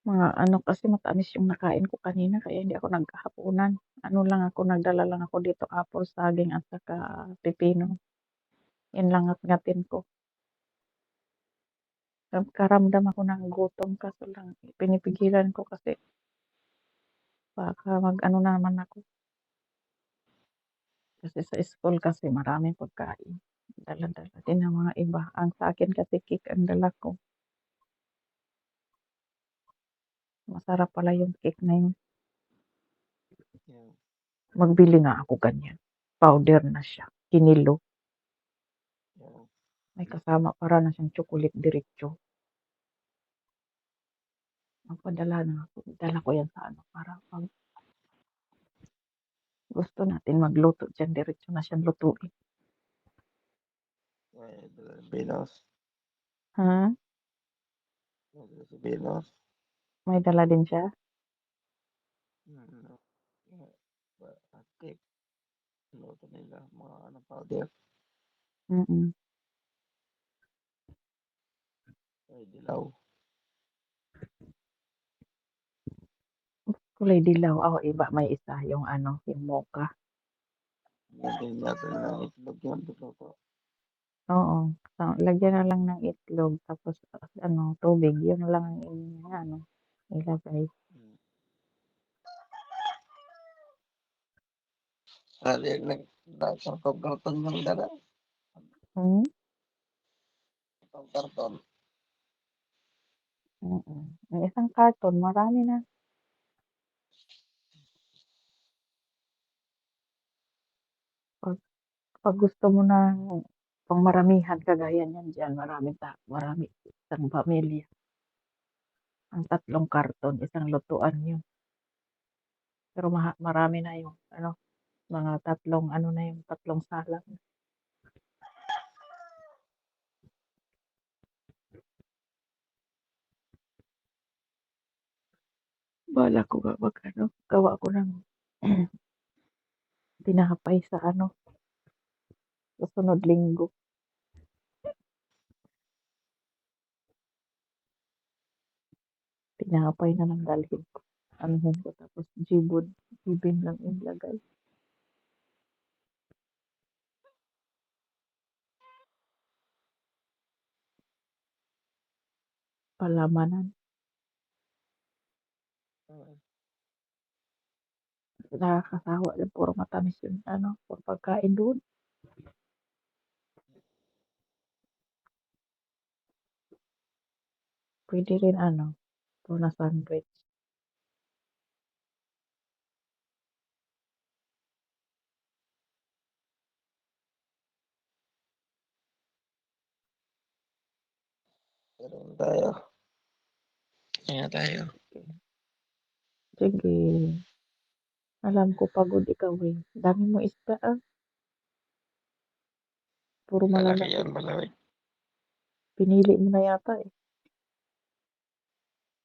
Mga ano kasi matamis yung nakain ko kanina kaya hindi ako naghahapunan. Ano lang ako, nagdala lang ako dito apple, saging at saka pipino. Yan lang ngat-ngatin ko. Nagkaramdam ako ng gutom kaso lang pinipigilan ko kasi baka mag-ano naman ako. Kasi sa school kasi maraming pagkain. Dala-dala din ng mga iba. Ang sa akin kasi cake ang dala ko. Masarap pala yung cake na yun. Yeah. Magbili nga ako ganyan. Powder na siya. Kinilo. Yeah. May kasama para na siyang chocolate diretso. Magpadala na ako. Dala ko yan sa ano para pag gusto natin magluto dyan, diretso na siyang lutuin. Venus. Ha? Si Venus. May dala din siya? Mm. Cake. Luto nila. Mga ano, powder. Mm. Ay, dilaw. Kulay dilaw. Oh, iba. May isa. Yung ano, yung mocha. Lagyan natin ng itlog yung luto. Oo. So, lagyan na lang ng itlog. Tapos, ano, tubig. Yun lang ang ano, ilagay. Hmm. Sali nagkakong karton ng dala. Hmm? Itong karton. Mm. Yung isang carton, marami na. Pag, pag gusto mo na pang maramihan, kagaya niyan dyan, marami. Isang pamilya. Ang tatlong karton, isang lutuan yun. Pero marami na yung, ano, mga tatlong, ano na yung tatlong salad. Bala ko ga ano, gawa ko ng tinapay sa ano, sa sunod linggo. Tinapay na lang dalhin ko. Anuhin ko tapos jibin lang ilagay. Palamanan. Nakakasawa din, puro matamis yung ano, puro pagkain doon. Pwede rin ano, tuna sandwich. Pero tayo. Kaya tayo. Sige, alam ko pagod ikaw eh. Dami mo isda ah. Puro Lalaki malalaki. yan, malaki. Pinili mo na yata eh.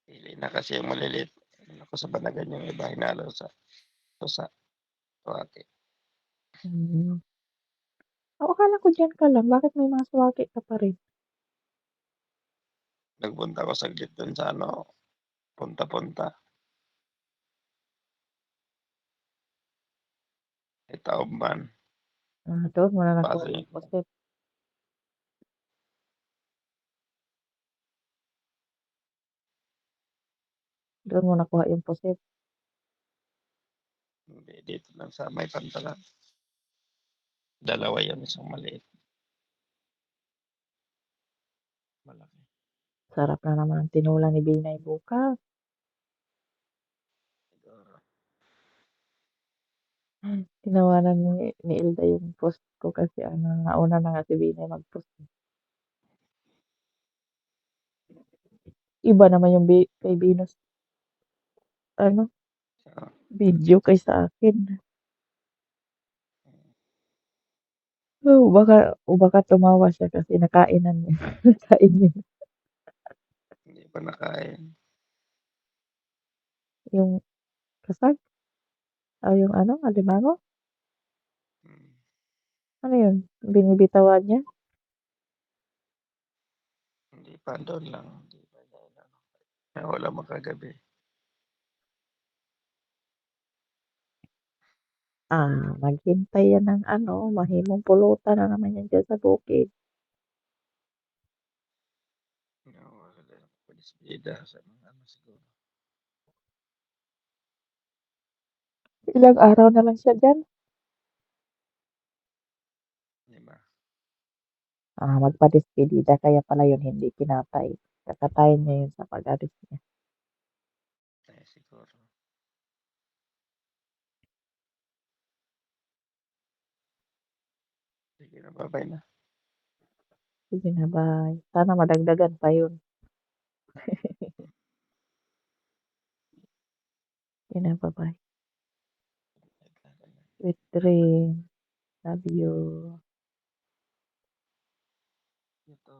Pili na kasi yung maliliit. Ako sa banagan yung iba hinalo sa pusa. Tuwati. Hmm. Oh, akala ko dyan ka lang. Bakit may mga suwaki ka pa rin? Nagpunta ko saglit dun sa ano, punta-punta. Itaumban. Doon mo na nakuha Pasig. yung pusit. Doon mo nakuha yung pusit. Hindi, dito lang sa may pantalan. Dalawa yan, isang maliit. Malaki. Sarap na naman ang tinula ni Binay bukas. Siguro. Tinawanan ni Ilda yung post ko kasi ano, nauna na nga si Binay mag-post. Iba naman yung kay Venus, ano, So, video kaysa akin. O baka tumawa siya kasi nakainan niya. Nakain niya hindi pa nakain. yung kasag. O yung ano, alimango. Hmm. Ano yun? Binibitawan niya. Hindi pa doon lang. Hindi pa doon lang. Wala man kagabi. Naghintay yan ng ano, mahimong pulutan na naman yan diyan sa bukid. Wala pulis bida sa mga ano siguro. Ilang araw na lang siya diyan. 5. Magpa-despedida kaya pala yun hindi pinatay. Kakatayin niya yun sa pag-alis niya. Siguro. Sige na, bye-bye na. Sige na, bye. Sana madagdagan pa yun. Sige na, bye-bye. Sweet dreams. Love you. Ito.